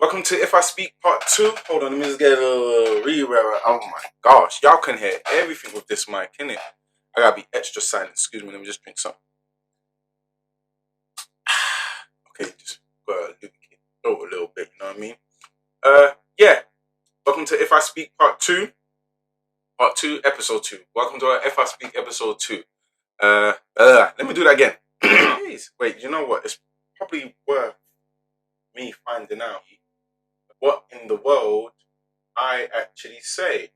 Welcome to If I Speak Part 2. Hold on, let me just get a little reverb. Oh my gosh, y'all can hear everything with this mic, innit? I gotta be extra silent. Excuse me, let me just drink some. Okay, just gotta lubricate the throat a little bit, you know what I mean? Yeah. Welcome to If I Speak Part 2. Part 2, Episode 2. Welcome to our If I Speak Episode 2. Let me do that again. Jeez. Wait, you know what? It's probably worth me finding out what in the world I actually say.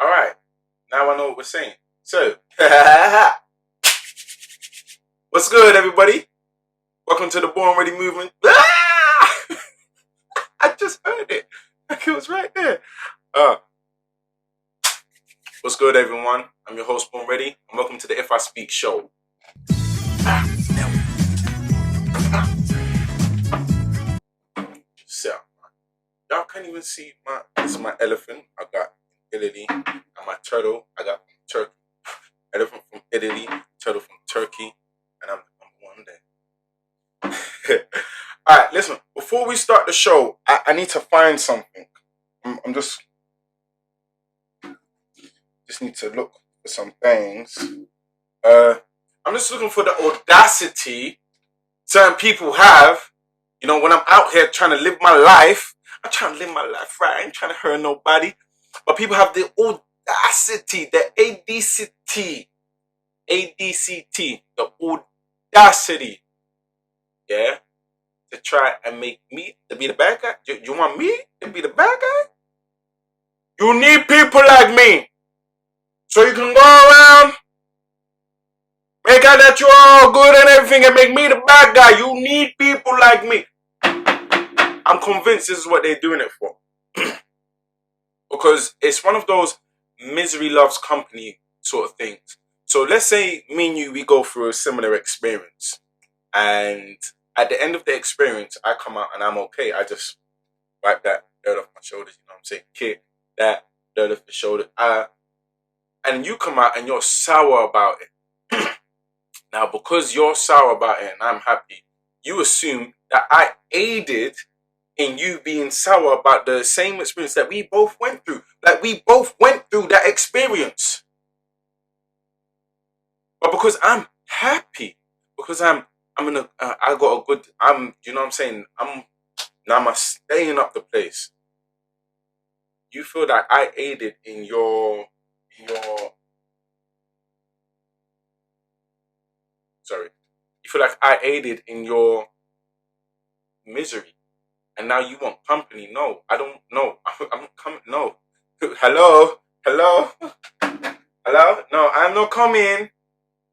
All right, now I know what we're saying. So, what's good, everybody? Welcome to the Born Ready movement. I just heard it. Like it was right there. What's good, everyone? I'm your host, Born Ready, and welcome to the If I Speak show. So, y'all can't even see this is my elephant. I got Italy, and my turtle. I got Turkey. Elephant from Italy, turtle from Turkey, and I'm the number one there. All right, listen. Before we start the show, I need to find something. I'm just need to look for some things. I'm just looking for the audacity certain people have. You know, when I'm out here trying to live my life, I'm trying to live my life right. I ain't trying to hurt nobody. But people have the audacity, the ADCT, the audacity, yeah, to try and make me to be the bad guy. You want me to be the bad guy? You need people like me, so you can go around, make out that you're all good and everything, and make me the bad guy. You need people like me. I'm convinced this is what they're doing it for. Because it's one of those misery loves company sort of things. So let's say me and you, we go through a similar experience. And at the end of the experience, I come out and I'm okay. I just wipe that dirt off my shoulders, you know what I'm saying? Kick that dirt off the shoulder. And you come out and you're sour about it. Now, because you're sour about it and I'm happy, you assume that I aided in you being sour about the same experience that we both went through. Like, we both went through that experience. But because I'm happy, because I got a good, you know what I'm saying? I'm staying up the place. You feel that I aided in your, sorry. You feel like I aided in your misery. And now you want company. No, I don't know. I'm coming. No. Hello? Hello? Hello? No, I'm not coming.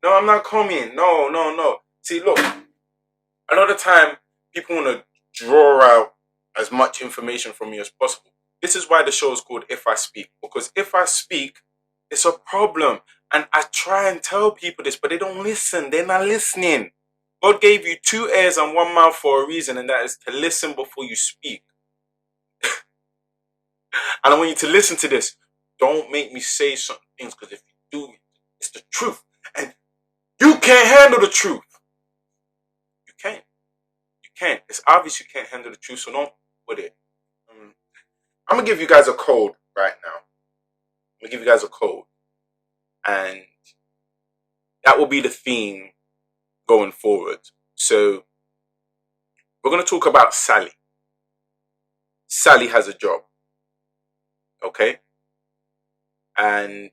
No, I'm not coming. No. See, look. A lot of time, people want to draw out as much information from me as possible. This is why the show is called If I Speak. Because if I speak, it's a problem. And I try and tell people this, but they don't listen. They're not listening. God gave you 2 ears and 1 mouth for a reason, and that is to listen before you speak. And I want you to listen to this. Don't make me say certain things, because if you do, it's the truth. And you can't handle the truth. You can't. You can't. It's obvious you can't handle the truth, so don't put it. I'm going to give you guys a code right now. I'm going to give you guys a code. And that will be the theme going forward. So we're going to talk about Sally. Sally has a job. Okay? And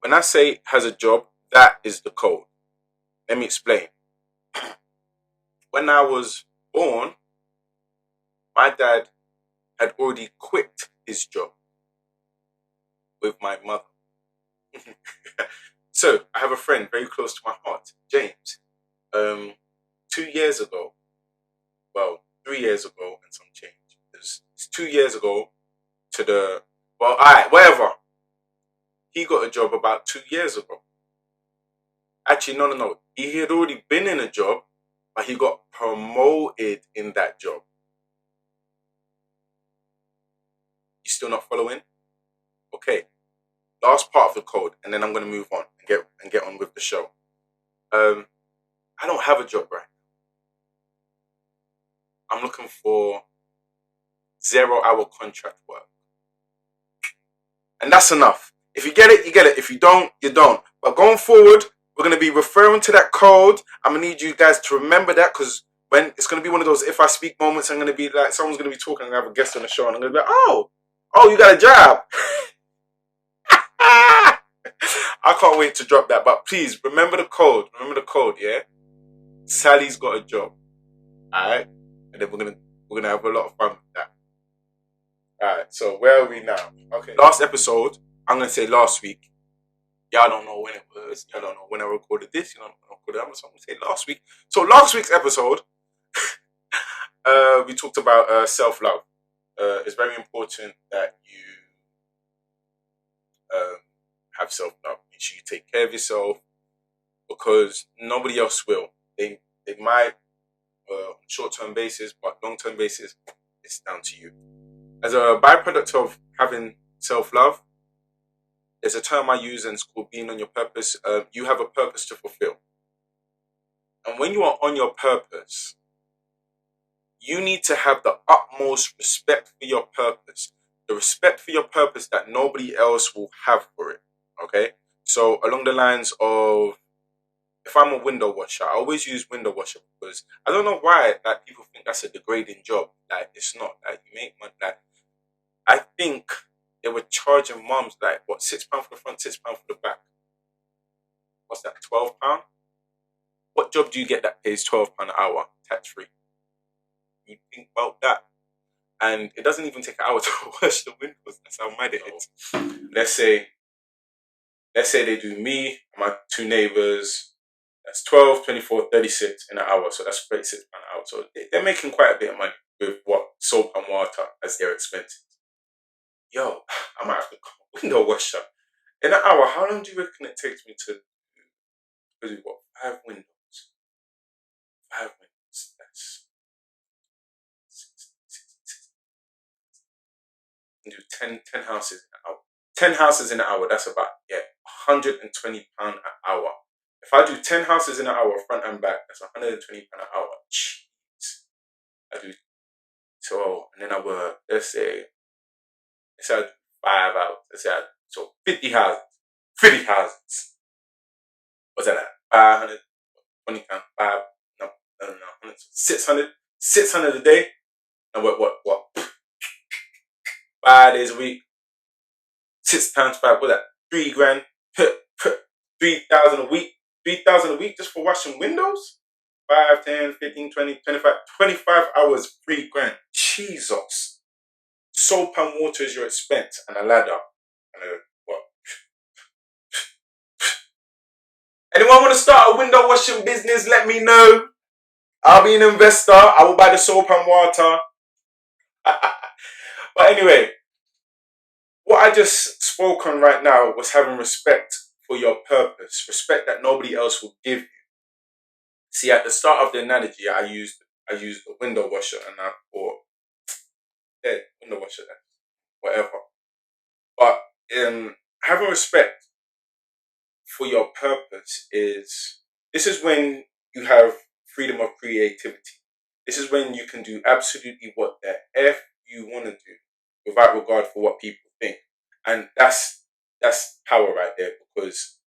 when I say has a job, that is the code. Let me explain. When I was born, my dad had already quit his job with my mother. So I have a friend very close to my heart, James. 2 years ago, well, 3 years ago and some change. It's 2 years ago whatever. He got a job about 2 years ago. Actually, no. He had already been in a job, but he got promoted in that job. You still not following? Okay. Last part of the code, and then I'm gonna move on and get on with the show. I don't have a job, right? I'm looking for 0-hour contract work. And that's enough. If you get it, you get it. If you don't, you don't. But going forward, we're going to be referring to that code. I'm going to need you guys to remember that, because when it's going to be one of those if I speak moments, I'm going to be like, someone's going to be talking, I'm going to have a guest on the show, and I'm going to be like, oh, you got a job. I can't wait to drop that. But please, remember the code. Remember the code, yeah? Sally's got a job. Alright? And then we're gonna have a lot of fun with that. Alright, so where are we now? Okay. Last episode, I'm gonna say last week. Y'all don't know when it was. Y'all don't know when I recorded this. You don't know when I recorded that. So I'm gonna say last week. So last week's episode, we talked about self-love. It's very important that you have self-love. Make sure you take care of yourself, because nobody else will. They might on short-term basis, but long-term basis, it's down to you. As a byproduct of having self-love, there's a term I use, and it's called being on your purpose. You have a purpose to fulfill. And when you are on your purpose, you need to have the utmost respect for your purpose. The respect for your purpose that nobody else will have for it. Okay? So along the lines of, if I'm a window washer, I always use window washer, because I don't know why like people think that's a degrading job. Like, it's not. Like, you make money. Like, I think they were charging mums like, what, £6 for the front, £6 for the back. What's that, £12? What job do you get that pays £12 an hour, tax free? You think about that. And it doesn't even take an hour to wash the windows. That's how mad it is. Let's say they do me and my two neighbours. That's 12, 24, 36 in an hour. So that's £36 an hour. So they're making quite a bit of money with what? Soap and water as their expenses. Yo, I might have to call a window washer. In an hour, how long do you reckon it takes me to do what? 5 windows. 5 windows. That's 10 houses in an hour. 10 houses in an hour, that's about, £120 an hour. If I do 10 houses in an hour, front and back, that's £120 an hour. Jeez. I do 12, and then I work, let's say I do 5 hours. Let's say so 50 houses. 50 houses. What's that at? 520 times 5, no, 600. 600 a day. And what? 5 days a week. 6 times 5, what's that? 3 grand. 3,000 a week. 3,000 a week just for washing windows? 5, 10, 15, 20, 25 hours, 3 grand. Jesus. Soap and water is your expense, and a ladder. And what? Anyone want to start a window washing business? Let me know. I'll be an investor. I will buy the soap and water. But anyway, what I just spoke on right now was having respect for your purpose. Respect that nobody else will give you. See, at the start of the analogy, I used the window washer, and I thought, window washer, whatever. But having respect for your purpose this is when you have freedom of creativity. This is when you can do absolutely what the F you want to do without regard for what people think. And that's power right there, because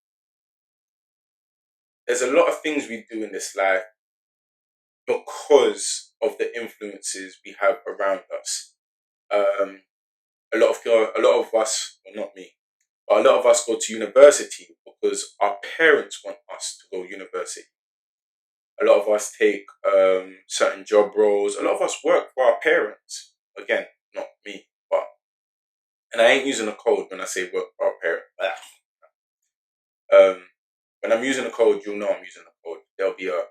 there's a lot of things we do in this life because of the influences we have around us. A lot of us, well, not me, but a lot of us go to university because our parents want us to go to university. A lot of us take certain job roles. A lot of us work for our parents. Again, not me, and I ain't using a code when I say work for our parents. When I'm using a code, you'll know I'm using a code. There'll be a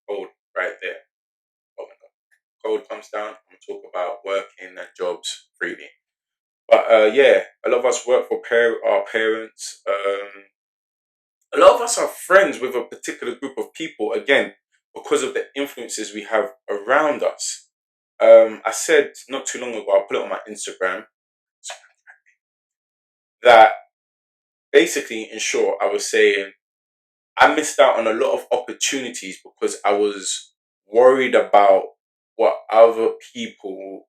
code right there. Oh my God. Code comes down, I'm going to talk about working and jobs freely. But a lot of us work for our parents. A lot of us are friends with a particular group of people, again, because of the influences we have around us. I said not too long ago, I'll put it on my Instagram, that basically, in short, I was saying I missed out on a lot of opportunities because I was worried about what other people,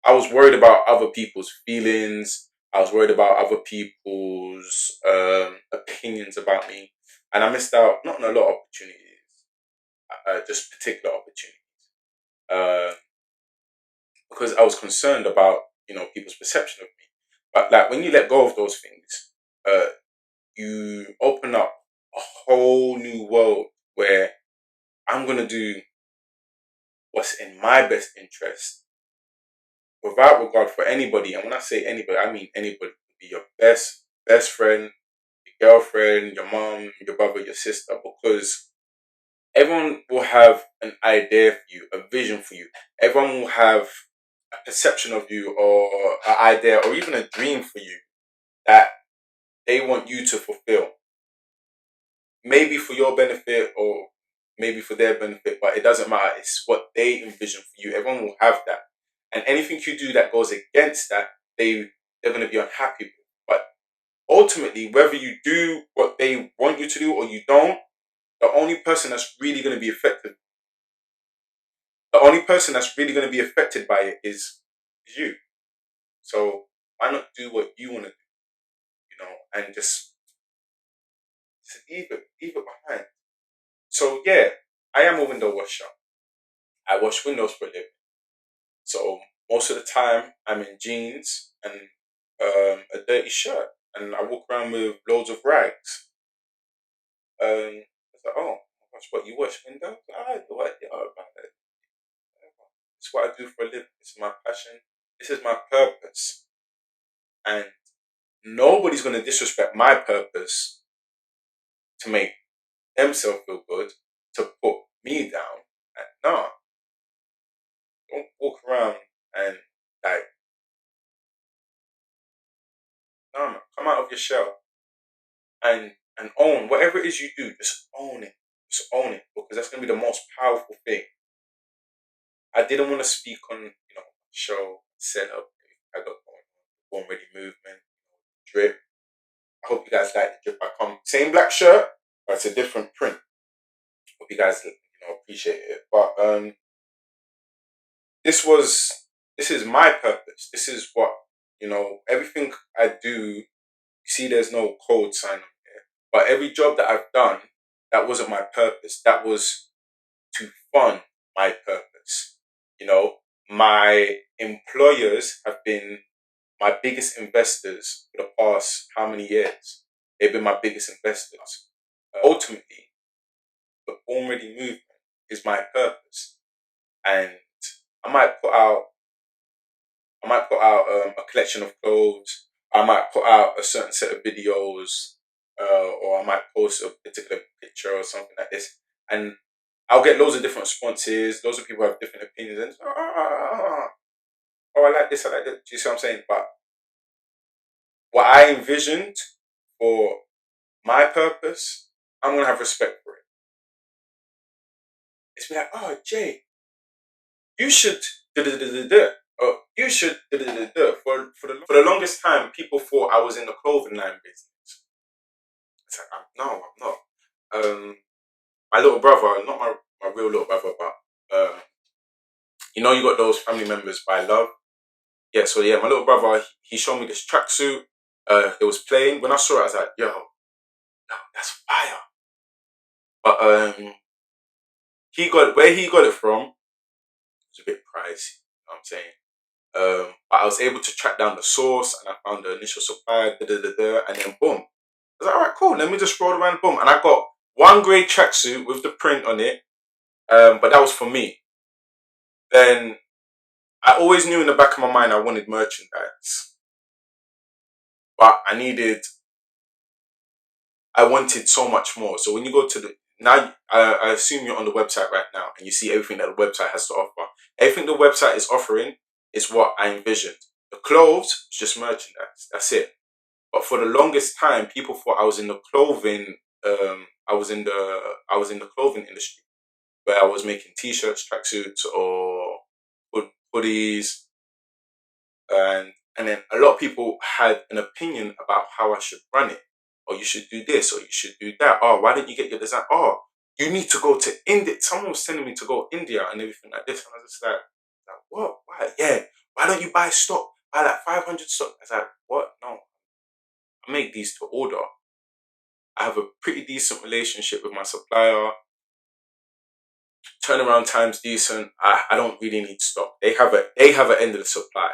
I was worried about other people's feelings. I was worried about other people's opinions about me. And I missed out not on a lot of opportunities, just particular opportunities. Uh, because I was concerned about, people's perception of me. But like when you let go of those things, you open up a whole new world where I'm gonna do what's in my best interest without regard for anybody. And when I say anybody, I mean anybody. It could be your best friend, your girlfriend, your mom, your brother, your sister, because everyone will have an idea for you, a vision for you. Everyone will have a perception of you or an idea or even a dream for you that they want you to fulfill. Maybe for your benefit or maybe for their benefit, but it doesn't matter. It's what they envision for you. Everyone will have that. And anything you do that goes against that, they're going to be unhappy with. But ultimately, whether you do what they want you to do or you don't, the only person that's really going to be affected, the only person that's really going to be affected by it is you. So why not do what you want to do, and just leave it behind. So yeah, I am a window washer. I wash windows for a living. So most of the time, I'm in jeans and a dirty shirt, and I walk around with loads of rags. It's like, oh my gosh, what, you wash windows? I do what you are about it. It's what I do for a living. It's my passion. This is my purpose, and nobody's gonna disrespect my purpose to make themselves feel good, to put me down. And no, don't walk around and like, no, man, come out of your shell and own whatever it is you do. Just own it. Just own it, because that's gonna be the most powerful thing. I didn't want to speak on show setup I got going on, born ready movement, drip. I hope you guys like the drip I come. Same black shirt, but it's a different print. Hope you guys appreciate it. But this was this is my purpose. This is what everything I do. You see, there's no code sign on here, but every job that I've done, that wasn't my purpose. That was to fund my purpose. My employers have been my biggest investors for the past how many years? They've been my biggest investors. Ultimately, the Born Ready movement is my purpose, and I might put out a collection of clothes. I might put out a certain set of videos, or I might post a particular picture or something like this, and I'll get loads of different responses. Loads of people have different opinions, and oh, I like this, I like that. Do you see what I'm saying? But what I envisioned for my purpose, I'm gonna have respect for it. It's be like, oh, Jay, you should da da da da da. Oh, you should da da da da. For the longest time, people thought I was in the clothing line business. It's like, no, I'm not. My little brother, not my real little brother, but you got those family members by love. Yeah, so yeah, my little brother, he showed me this tracksuit. It was plain. When I saw it, I was like, yo, no, that's fire. But where he got it from, it's a bit pricey. You know what I'm saying? But I was able to track down the source, and I found the initial supplier, and then boom. I was like, all right, cool. Let me just roll around, boom, and I got one grey tracksuit with the print on it. But that was for me. Then I always knew in the back of my mind I wanted merchandise, but I wanted so much more. So when you go to now, I assume you're on the website right now and you see everything that the website has to offer. Everything the website is offering is what I envisioned. The clothes is just merchandise. That's it. But for the longest time, people thought I was in the clothing. I was in the clothing industry where I was making t-shirts, tracksuits, or hoodies, and And then a lot of people had an opinion about how I should run it. Or you should do this, or you should do that. Oh, why didn't you get your design? Oh, you need to go to India. Someone was telling me to go to India and everything like this. And I was just like what? Why? Yeah. Why don't you buy stock? Buy like 500 stock. I was like, what? No. I make these to order. I have a pretty decent relationship with my supplier. Turnaround time's decent. I don't really need stock. They have an end of the supply.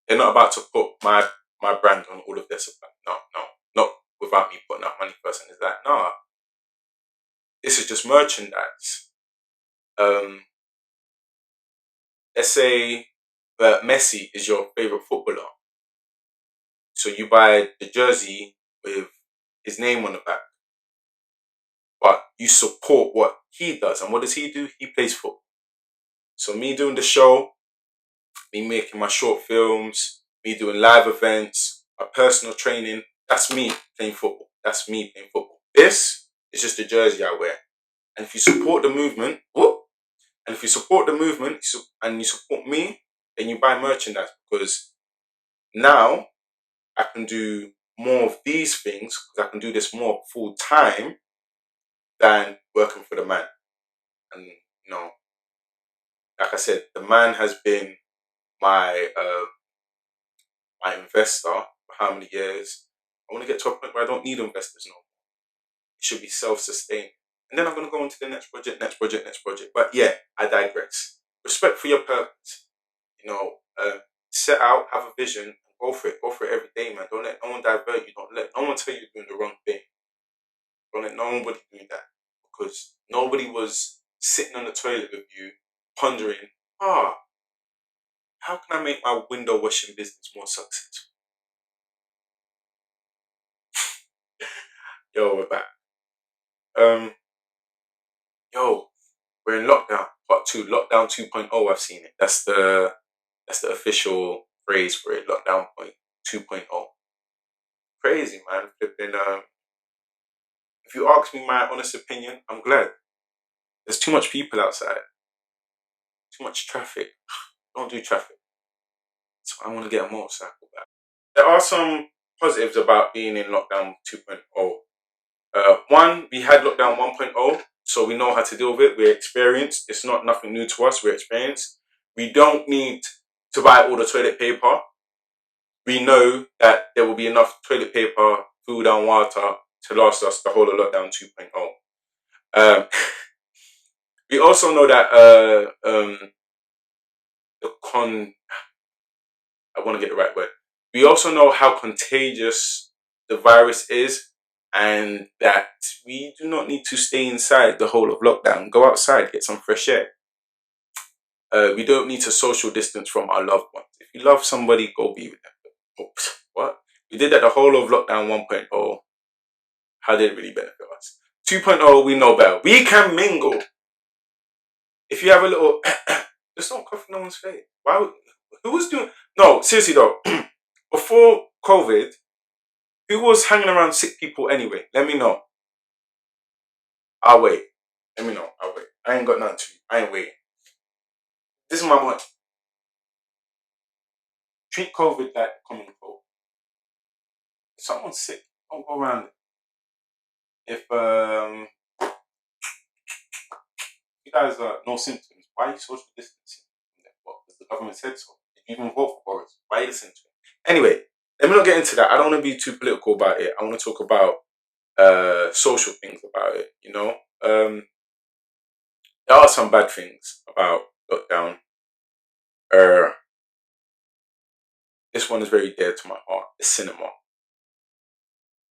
They're not about to put my brand on all of their supply. No, not without me putting up money first. And it's like, nah, this is just merchandise. Let's say that Messi is your favorite footballer, so you buy the jersey with his name on the back, but you support what he does. And what does he do? He plays football. So me doing the show, me making my short films, me doing live events, my personal training, that's me playing football. That's me playing football. This is just the jersey I wear. And if you support the movement, and if you support the movement and you support me, then you buy merchandise, because now I can do more of these things, because I can do this more full time than working for the man. And like I said, the man has been my my investor for how many years. I want to get to a point where I don't need investors no more. It should be self-sustained. And then I'm going to go on to the next project. But yeah, I digress. Respect for your purpose. Set out, have a vision, and go for it. Go for it every day, man. Don't let no one divert you. Don't let no one tell you you're doing the wrong thing. Don't let nobody do that. Because nobody was sitting on the toilet with you, pondering, how can I make my window washing business more successful? Yo, we're back. We're in lockdown, part 2, lockdown 2.0. I've seen it. That's the official phrase for it. Lockdown 2.0. Crazy, man. Flipping. If you ask me my honest opinion, I'm glad. There's too much people outside. Too much traffic. Don't do traffic. So I want to get a motorcycle back. There are some positives about being in lockdown 2.0. One, we had lockdown 1.0, so we know how to deal with it. We're experienced. It's not nothing new to us. We're experienced. We don't need to buy all the toilet paper. We know that there will be enough toilet paper, food, and water to last us the whole of lockdown 2.0. We also know that I want to get the right word. We also know how contagious the virus is, and that we do not need to stay inside the whole of lockdown. Go outside, get some fresh air. We don't need to social distance from our loved ones. If you love somebody, go be with them. Oops, what? We did that the whole of lockdown 1.0. How did it really benefit us? 2.0, we know better. We can mingle. If you have a little, just don't cough in no one's face. Who was doing? No, seriously though. Before COVID, who was hanging around sick people anyway? Let me know. I'll wait. Let me know. I'll wait. I ain't got nothing to you. I ain't waiting. This is my point. Treat COVID like common cold. If someone's sick, don't go around it. If you guys are no symptoms, why are you social distancing? Well, because the government said so. If you even vote for Boris, why are you listening to him? Anyway, let me not get into that. I don't want to be too political about it. I want to talk about social things about it. There are some bad things about lockdown. This one is very dear to my heart. The cinema.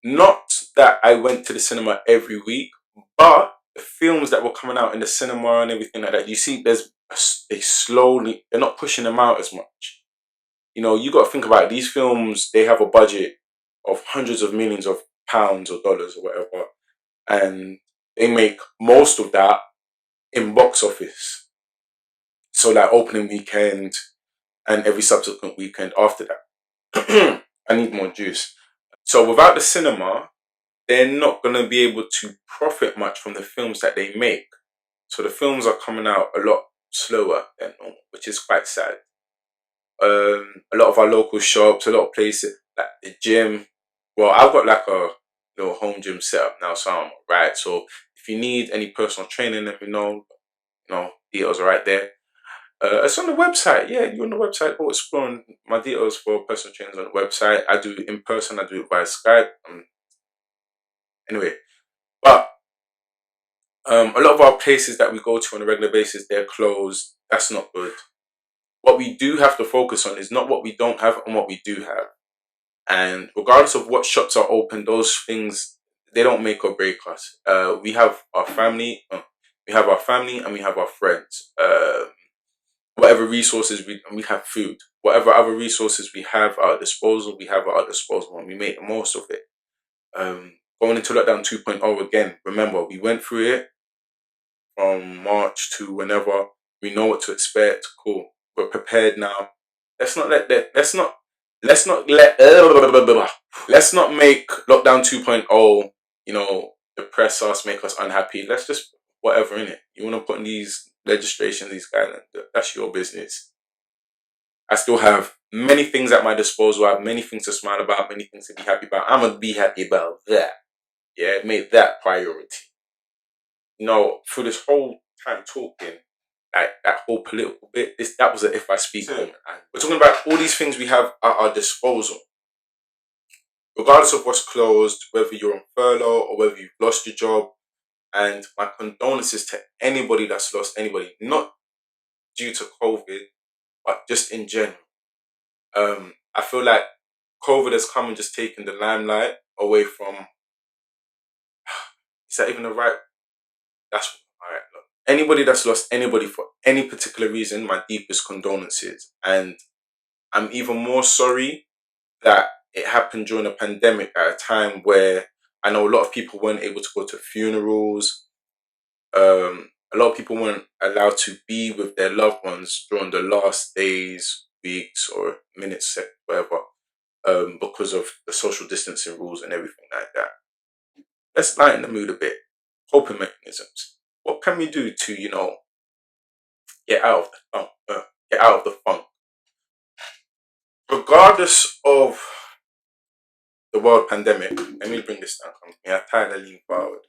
Not that I went to the cinema every week, but the films that were coming out in the cinema and everything like that, you see, they're not pushing them out as much. You got to think about it. These films, they have a budget of hundreds of millions of pounds or dollars or whatever, and they make most of that in box office. So like opening weekend and every subsequent weekend after that. I need more juice. So without the cinema, they're not going to be able to profit much from the films that they make. So the films are coming out a lot slower than normal, which is quite sad. A lot of our local shops, a lot of places like the gym. Well, I've got like a little home gym set up now, so I'm right. So if you need any personal training, let me know. Details are right there. It's on the website. Yeah, you're on the website. Go exploring my details for personal trainers on the website. I do it in person. I do it via Skype. Anyway, but a lot of our places that we go to on a regular basis, they're closed. That's not good. What we do have to focus on is not what we don't have and what we do have. And regardless of what shops are open, those things, they don't make or break us. We have our family, and we have our friends. Whatever resources we have food, whatever other resources we have at our disposal, we have at our disposal, and we make the most of it. Going into lockdown 2.0 again, remember we went through it from March to whenever. We know what to expect. Cool, we're prepared now. Let's not let that. Let's not let. Let's not make lockdown 2.0, depress us, make us unhappy. Let's just whatever in it. You want to put in these legislations, these guidelines. That's your business. I still have many things at my disposal. I have many things to smile about, many things to be happy about. I'm gonna be happy about that. Yeah, make that priority. For this whole time talking, like that whole political bit, that was an if I speak moment. We're talking about all these things we have at our disposal. Regardless of what's closed, whether you're on furlough or whether you've lost your job, and my condolences to anybody that's lost anybody, not due to COVID, but just in general. I feel like COVID has come and just taken the limelight away from. Is that even the right? That's all right. Look, anybody that's lost anybody for any particular reason, my deepest condolences, and I'm even more sorry that it happened during a pandemic at a time where I know a lot of people weren't able to go to funerals. A lot of people weren't allowed to be with their loved ones during the last days, weeks, or minutes, whatever, because of the social distancing rules and everything like that. Let's lighten the mood a bit. Coping mechanisms. What can we do to, get out of the funk? Get out of the funk. Regardless of the world pandemic, let me bring this down. I'm tired of leaning forward.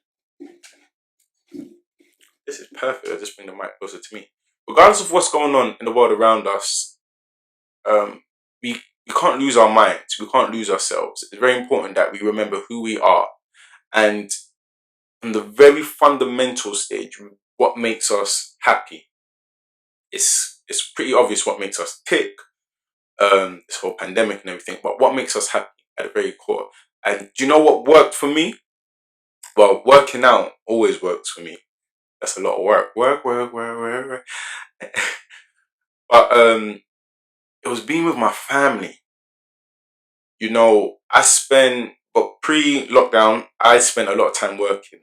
This is perfect. I'll just bring the mic closer to me. Regardless of what's going on in the world around us, we can't lose our minds. We can't lose ourselves. It's very important that we remember who we are. And in the very fundamental stage, what makes us happy. It's pretty obvious what makes us tick, this whole pandemic and everything, but what makes us happy at the very core. And do you know what worked for me? Well, working out always works for me. That's a lot of work. Work. But it was being with my family. But pre-lockdown, I spent a lot of time working.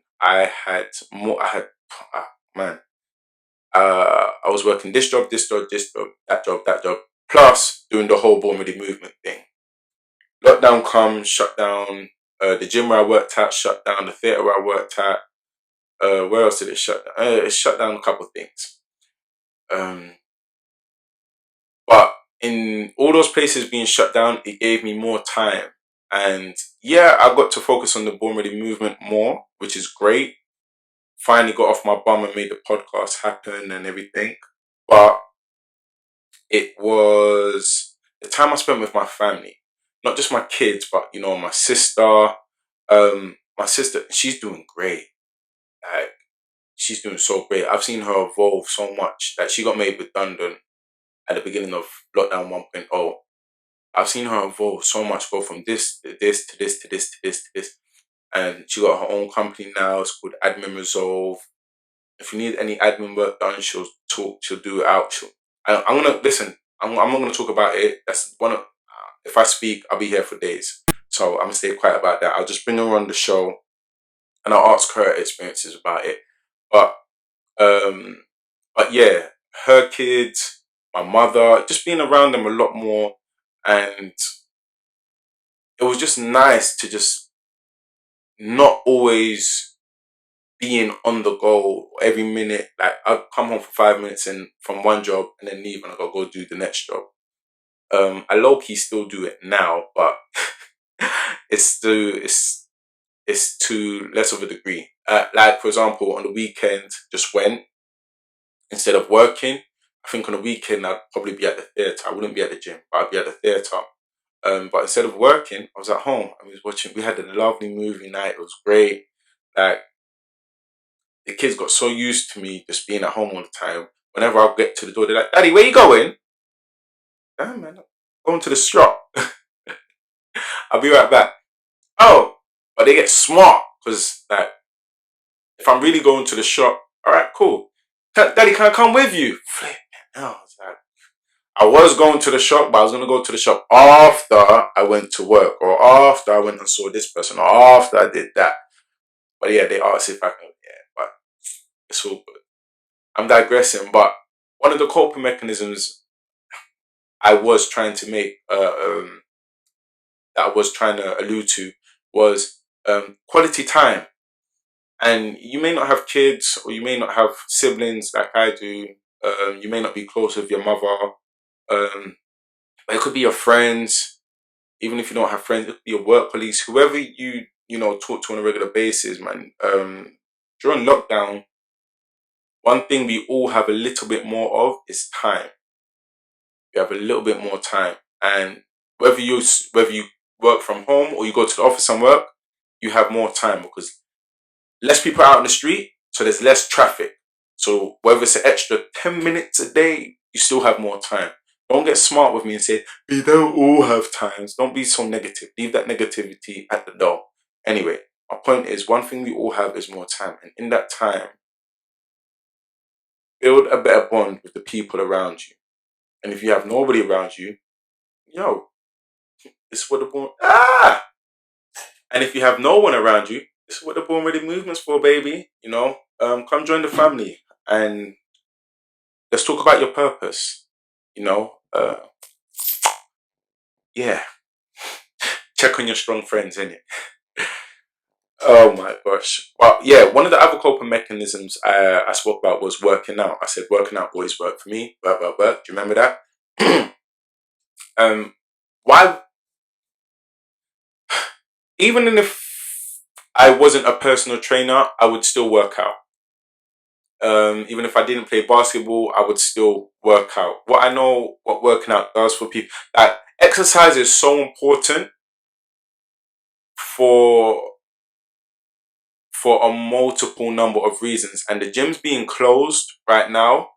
Man, I was working this job, that job, plus doing the whole born ready movement thing. Lockdown comes, shut down. The gym where I worked at shut down. The theatre where I worked at. Where else did it shut down? It shut down a couple of things. But in all those places being shut down, it gave me more time. And yeah, I got to focus on the born ready movement more, which is great. Finally got off my bum and made the podcast happen and everything. But it was the time I spent with my family, not just my kids, but my sister. My sister, she's doing great. Like, she's doing so great. I've seen her evolve so much. Like, she got made redundant at the beginning of lockdown 1.0. I've seen her evolve so much, go from this to this to this to this to this to this. And she got her own company now. It's called Admin Resolve. If you need any admin work done, she'll do it out. I'm gonna listen. I'm not gonna talk about it. That's one of. If I speak, I'll be here for days. So I'm gonna stay quiet about that. I'll just bring her on the show, and I'll ask her experiences about it. But yeah, her kids, my mother, just being around them a lot more, and it was just nice to just not always being on the go every minute. Like, I'd come home for 5 minutes and from one job and then leave and I gotta go do the next job. I low-key still do it now, but it's to less of a degree. Like, for example, on the weekend, just went, instead of working, I think on the weekend I'd probably be at the theatre. I wouldn't be at the gym, but I'd be at the theatre. But instead of working, I was at home. I was watching. We had a lovely movie night. It was great. Like, the kids got so used to me just being at home all the time. Whenever I get to the door, they're like, "Daddy, where you going?" Damn, man, I'm going to the shop. I'll be right back. Oh, but they get smart because, like, if I'm really going to the shop, all right, cool. Daddy, can I come with you? Flip. I was like, I was going to the shop, but I was going to go to the shop after I went to work, or after I went and saw this person, or after I did that. But yeah, they asked if I can. Yeah, but it's all good. I'm digressing, but one of the coping mechanisms I was trying to make, that I was trying to allude to, was quality time. And you may not have kids, or you may not have siblings like I do. You may not be close with your mother. But it could be your friends. Even if you don't have friends, it could be your work colleagues, whoever you talk to on a regular basis, man. During lockdown, one thing we all have a little bit more of is time. We have a little bit more time, and whether you work from home or you go to the office and work, you have more time because less people out in the street, so there's less traffic. So whether it's an extra 10 minutes a day, you still have more time. Don't get smart with me and say we don't all have times. Don't be so negative. Leave that negativity at the door. Anyway, my point is, one thing we all have is more time, and in that time, build a better bond with the people around you. And if you have nobody around you, yo, this is what the born And if you have no one around you, this is what the born ready movement's for, baby. Come join the family and let's talk about your purpose. Yeah, check on your strong friends, innit? Oh my gosh. Well, yeah, one of the other coping mechanisms I spoke about was working out. I said working out always worked for me. Work. Do you remember that? um, why? Even if I wasn't a personal trainer, I would still work out. Even if I didn't play basketball, I would still work out. What I know, what working out does for people, like, exercise is so important for a multiple number of reasons, and the gyms being closed right now,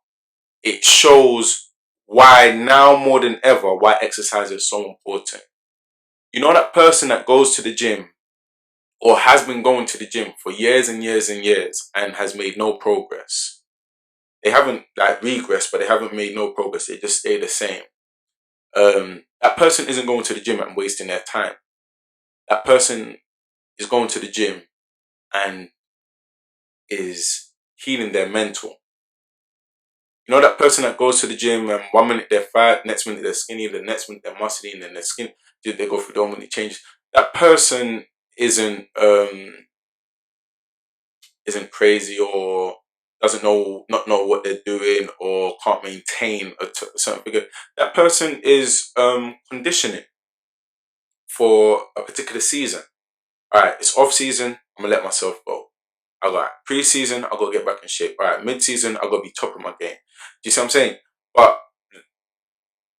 it shows why now more than ever why exercise is so important. You know, that person that goes to the gym or has been going to the gym for years and years and years and has made no progress. They haven't like regressed, but they haven't made no progress. They just stay the same. That person isn't going to the gym and wasting their time. That person is going to the gym and is healing their mental. You know, that person that goes to the gym and 1 minute they're fat, next minute they're skinny, the next minute they're muscly, and then they're skinny. They go through so many changes. That person isn't crazy, or doesn't not know what they're doing, or can't maintain a certain figure. That person is conditioning for a particular season. All right, it's off season. I'm gonna let myself go. I got pre-season. I gotta get back in shape. All right, mid-season. I gotta be top of my game. Do you see what I'm saying? But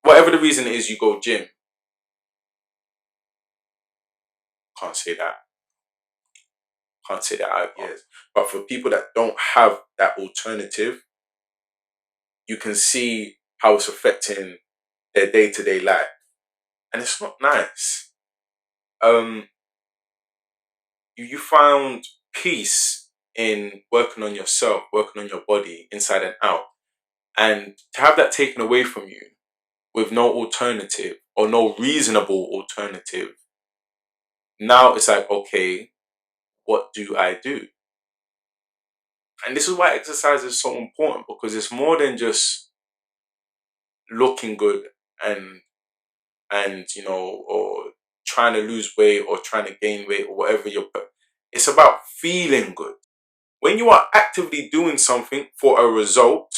whatever the reason is, you go gym. Can't say that. Can't say that out of years. But for people that don't have that alternative, you can see how it's affecting their day-to-day life, and it's not nice. You found peace in working on yourself, working on your body inside and out, and to have that taken away from you with no alternative or no reasonable alternative, now it's like, okay, what do I do? And this is why exercise is so important, because it's more than just looking good and or trying to lose weight or trying to gain weight or whatever it's about feeling good. When you are actively doing something for a result,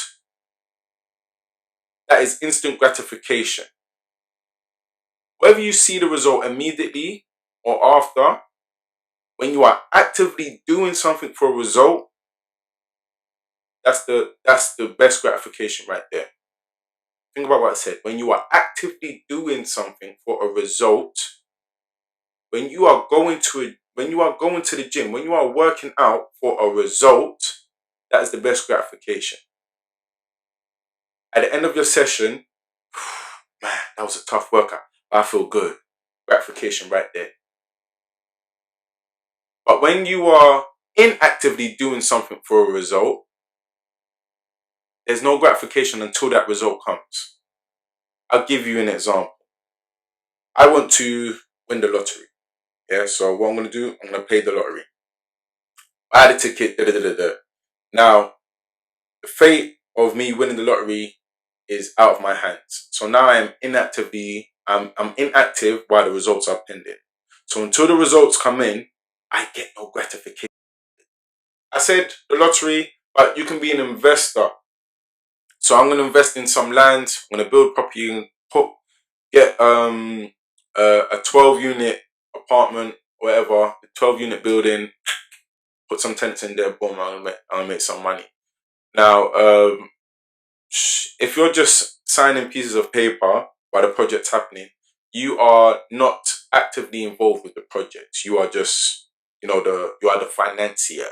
that is instant gratification. Whether you see the result immediately or after, when you are actively doing something for a result, that's the best gratification right there. Think about what I said. When you are actively doing something for a result, when you are going to the gym, when you are working out for a result, that is the best gratification. At the end of your session, man, that was a tough workout. I feel good. Gratification right there. But when you are inactively doing something for a result, there's no gratification until that result comes. I'll give you an example. I want to win the lottery. Yeah, so what I'm going to do, I'm going to play the lottery. I had a ticket, Now, the fate of me winning the lottery is out of my hands. So now I'm inactive while the results are pending. So until the results come in, I get no gratification. I said the lottery, but you can be an investor. So I'm going to invest in some land. I'm going to build property and get a 12-unit apartment, whatever, a 12-unit building. Put some tenants in there. Boom! I'll make some money. Now, if you're just signing pieces of paper while the project's happening, you are not actively involved with the project. You are just, you are the financier.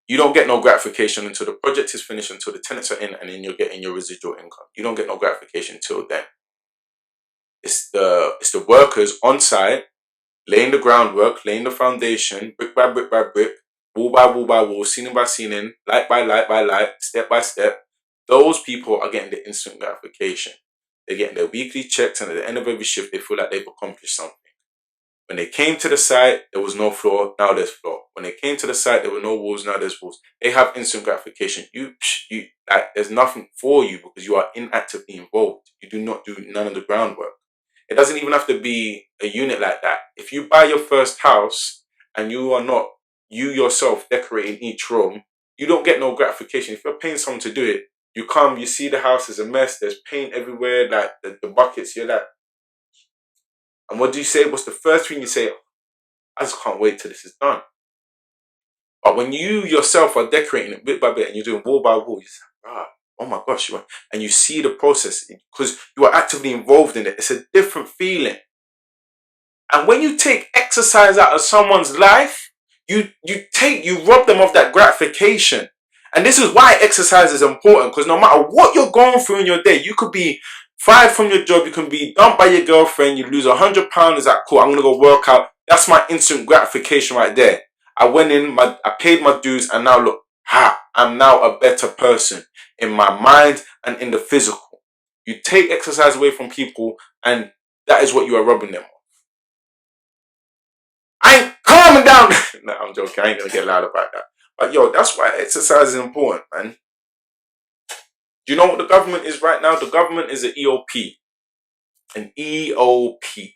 You don't get no gratification until the project is finished, until the tenants are in, and then you're getting your residual income. You don't get no gratification until then. It's the workers on site laying the groundwork, laying the foundation, brick by brick by brick, wall by wall by wall, ceiling by ceiling, light by light by light, step by step. Those people are getting the instant gratification. They're getting their weekly checks, and at the end of every shift, they feel like they've accomplished something. When they came to the site, there was no floor, now there's floor. When they came to the site, there were no walls, now there's walls. They have instant gratification. There's nothing for you because you are inactively involved. You do not do none of the groundwork. It doesn't even have to be a unit like that. If you buy your first house and you are not, you yourself, decorating each room, you don't get no gratification. If you're paying someone to do it, you come, you see the house is a mess, there's paint everywhere, like the buckets, you're like, and what do you say? What's the first thing you say? I just can't wait till this is done. But when you yourself are decorating it bit by bit and you're doing wall by wall, you say, oh my gosh, and you see the process because you are actively involved in it. It's a different feeling. And when you take exercise out of someone's life, you rob them of that gratification. And this is why exercise is important, because no matter what you're going through in your day, you could be fired from your job, you can be dumped by your girlfriend, you lose 100 pounds, is that cool? I'm gonna go work out. That's my instant gratification right there. I went in, I paid my dues, and now look, I'm now a better person in my mind and in the physical. You take exercise away from people, and that is what you are robbing them of. I ain't calming down. No, I'm joking. I ain't gonna get loud about that. But yo, that's why exercise is important, man. Do you know what the government is right now? The government is an EOP. An EOP.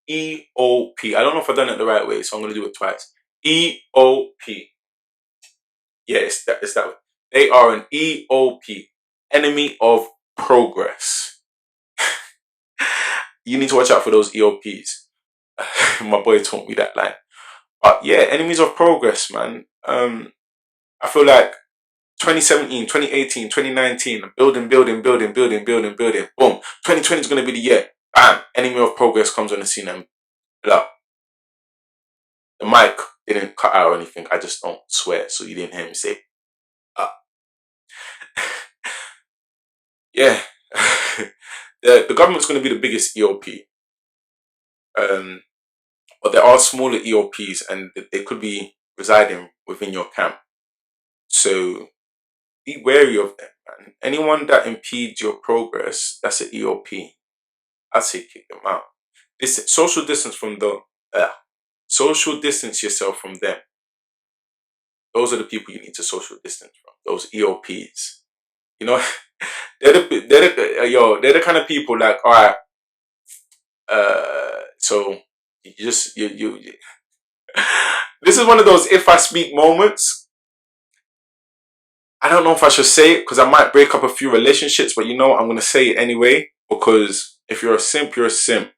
EOP. I don't know if I've done it the right way, so I'm gonna do it twice. EOP. Yeah, it's that way. They are an EOP. Enemy of progress. You need to watch out for those EOPs. My boy taught me that line. But yeah, enemies of progress, man. I feel like 2017, 2018, 2019, building. Boom. 2020 is going to be the year. Bam. Enemy of progress comes on the scene and look, the mic didn't cut out or anything. I just don't swear, so you didn't hear me say, yeah. The government's going to be the biggest EOP. But there are smaller EOPs and they could be residing within your camp. So be wary of them, man. Anyone that impedes your progress, that's an EOP. I'd say kick them out. Social distance from social distance yourself from them. Those are the people you need to social distance from. Those EOPs. You know, they're the kind of people like, all right, so this is one of those if I speak moments. I don't know if I should say it because I might break up a few relationships, but I'm going to say it anyway because if you're a simp, you're a simp.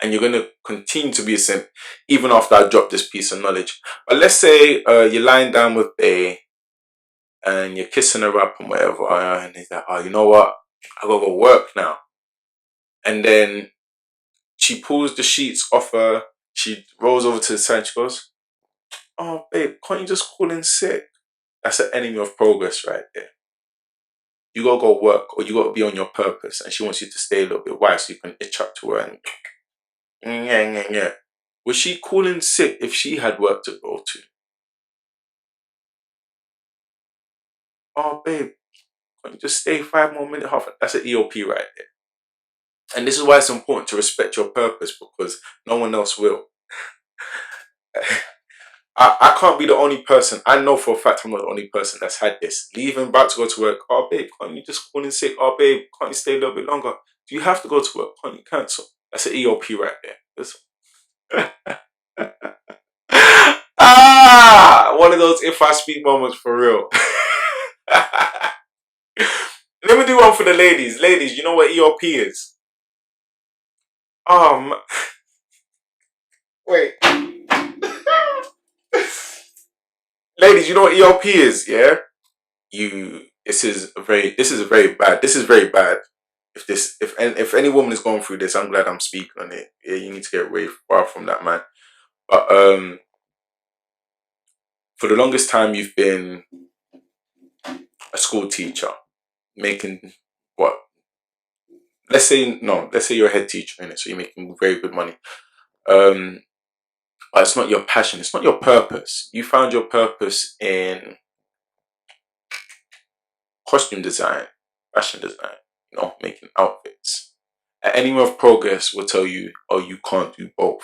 And you're gonna continue to be a simp even after I drop this piece of knowledge. But let's say you're lying down with Bae and you're kissing her up and whatever, and he's like, oh, you know what? I gotta go work now. And then she pulls the sheets off her. She rolls over to the side. She goes, oh, babe, can't you just call in sick? That's an enemy of progress right there. You gotta go work, or you gotta be on your purpose, and she wants you to stay a little bit. Why? So you can itch up to her and yeah. Was she calling sick if she had work to go to? Oh, babe, can't you just stay 5 more minutes? That's an EOP right there. And this is why it's important to respect your purpose, because no one else will. I can't be the only person. I know for a fact I'm not the only person that's had this. Leaving, about to go to work. Oh, babe, can't you just call in sick? Oh, babe, can't you stay a little bit longer? Do you have to go to work? Can't you cancel? That's an EOP right there. One of those if I speak moments for real. Let me do one for the ladies. Ladies, you know what EOP is? Wait. Ladies, you know what EOP is, yeah? This is very bad. This is very bad. If any woman is going through this, I'm glad I'm speaking on it. Yeah, you need to get away far from that man. But for the longest time you've been a school teacher, making what? Let's say you're a head teacher in it, so you're making very good money. But it's not your passion, it's not your purpose. You found your purpose in costume design, fashion design, making outfits. An enemy of progress will tell you, oh, you can't do both.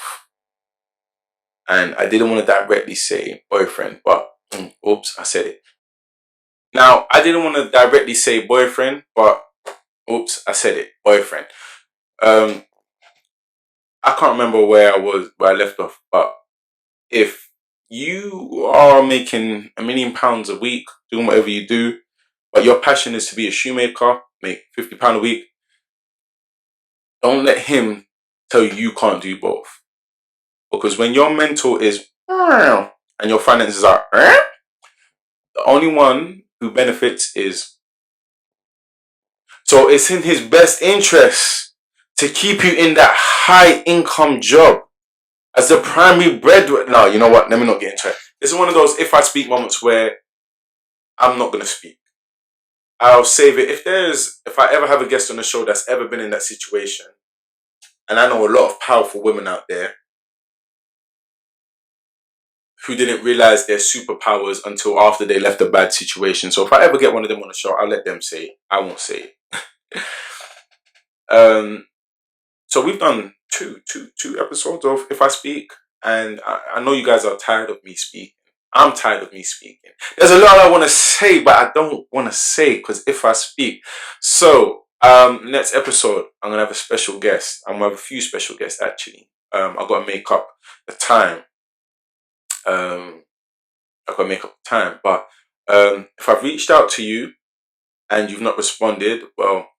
And I didn't want to directly say boyfriend, but oops, I said it. Now, I didn't want to directly say boyfriend, but oops, I said it, boyfriend. I can't remember where I left off, but if you are making £1 million a week, doing whatever you do, but your passion is to be a shoemaker, make £50 a week, don't let him tell you can't do both. Because when your mental is and your finances are the only one who benefits is. So it's in his best interest to keep you in that high income job as the primary breadwinner. No, you know what? Let me not get into it. This is one of those if I speak moments where I'm not going to speak. I'll save it. If I ever have a guest on the show that's ever been in that situation, and I know a lot of powerful women out there who didn't realize their superpowers until after they left a bad situation. So if I ever get one of them on the show, I'll let them say it. I won't say it. So we've done two episodes of If I Speak, and I know you guys are tired of me speaking. I'm tired of me speaking. There's a lot I want to say, but I don't want to say because if I speak. So next episode, I'm gonna have a special guest. I'm gonna have a few special guests actually. I've got to make up the time. But if I've reached out to you and you've not responded, well,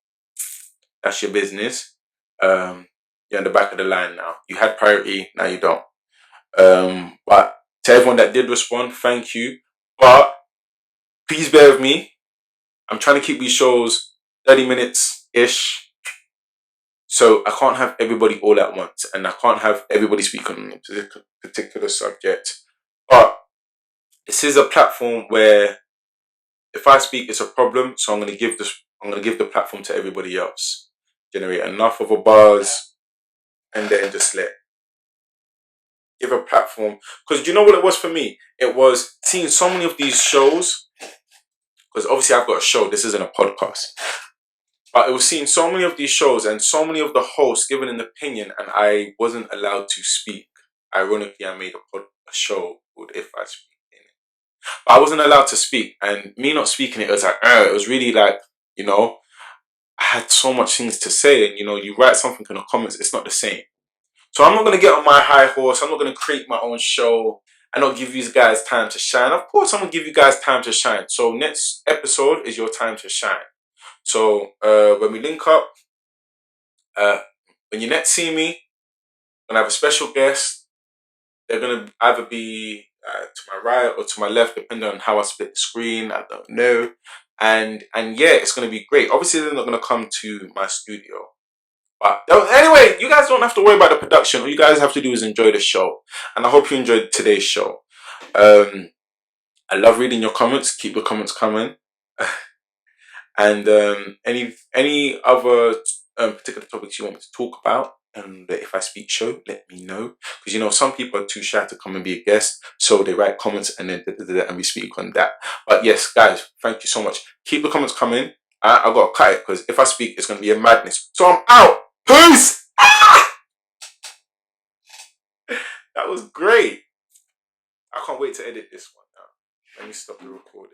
that's your business. You're in the back of the line now. You had priority, now you don't. But to everyone that did respond, thank you. But please bear with me. I'm trying to keep these shows 30 minutes-ish. So I can't have everybody all at once. And I can't have everybody speak on a particular subject. But this is a platform where if I speak, it's a problem. So I'm going to give the platform to everybody else. Generate enough of a buzz. And then just give a platform. Because do you know what it was for me? It was seeing so many of these shows. Because obviously I've got a show. This isn't a podcast. But it was seeing so many of these shows and so many of the hosts giving an opinion and I wasn't allowed to speak. Ironically, I made a show called If I Speak in it. But I wasn't allowed to speak. And me not speaking it was like, it was really like, I had so much things to say. And, you write something in the comments, it's not the same. So I'm not going to get on my high horse. I'm not going to create my own show and not give you guys time to shine. Of course, I'm going to give you guys time to shine. So next episode is your time to shine. So when we link up, when you next see me, I'm gonna have a special guest. They're gonna either be to my right or to my left, depending on how I split the screen. I don't know. And yeah, it's gonna be great. Obviously, they're not gonna come to my studio. But anyway, you guys don't have to worry about the production. All you guys have to do is enjoy the show. And I hope you enjoyed today's show. I love reading your comments. Keep the comments coming. And any other particular topics you want me to talk about on the If I Speak show, let me know. Because you know some people are too shy to come and be a guest, so they write comments and then and we speak on that. But yes, guys, thank you so much. Keep the comments coming. I gotta cut it because if I speak, it's gonna be a madness. So I'm out. Peace. That was great. I can't wait to edit this one now. Let me stop the recording.